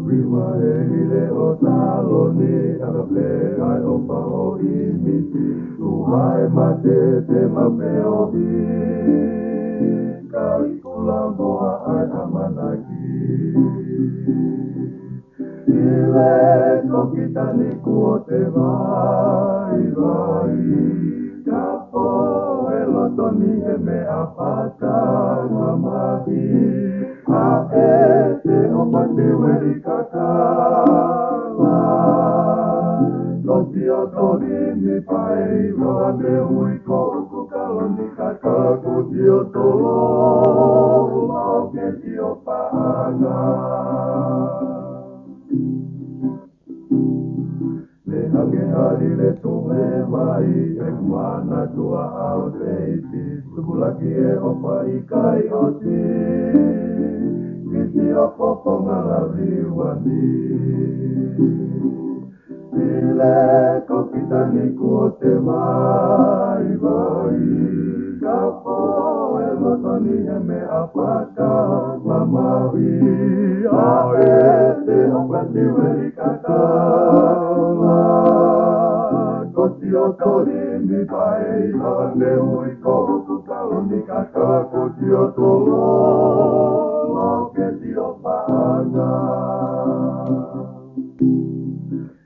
Rima ele o taloni, agape ai o pao imiti, uai mate te mapeo hi, kaikula moa ai amanaki. Ile kokitani kuo te vai, kapo elotoni e me apaka mamahi, a e te opate weri kakala. Loti o tori mi pai, roa me ui ko uku kaloni kaka, kuti o tolo, o keti o paanga. Le hange hari le tume mai, e kumana tua au teiti, tukulaki e opa i kai o ti, kiti o popo ngala riwani. Ile kokitani kuo te vai, kapo e lotoni e me apaka mamawi, a e te opati weri kakala. Koti o tori mi pai, ane ui kohuku kaloni kaka, koti o tolo, o keti o paanga.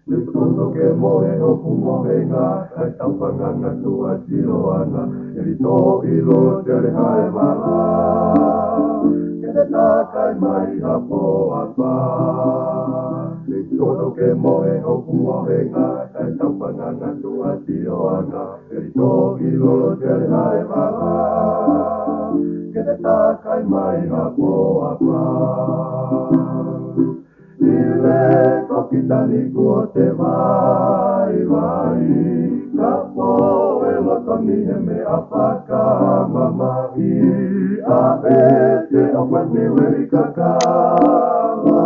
Nukoto ke mohe o kumohe ngā, kai taupanganga tua tiroana, e rito ilo te rehae wala, ke te tākai mai hapo apa. Nukoto ke mohe o kumohe ngā, kai taupanganga tua tiroana, e rito ilo te rehae wala, ke te tākai mai hapo apa. Ile kokitani kuo te vai, kapo e lotoni e me apaka mamahi, a e te opani weri kakala.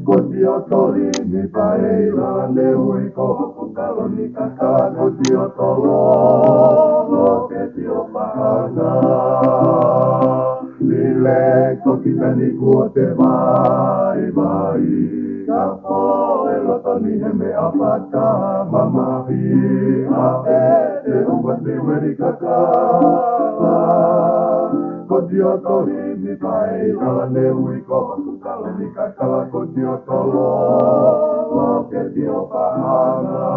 Koti o tori mi pai, rane ui kohuku kaloni kaka, koti o tolo, lo keti o paanga. Ile kokitani kuo te vai, kapo e lotoni e me apaka mamahi, a e te opani weri kakala. Koti o tori mi pai, rane ui kohuku kaloni kaka, koti o tolo, lo keti o paanga.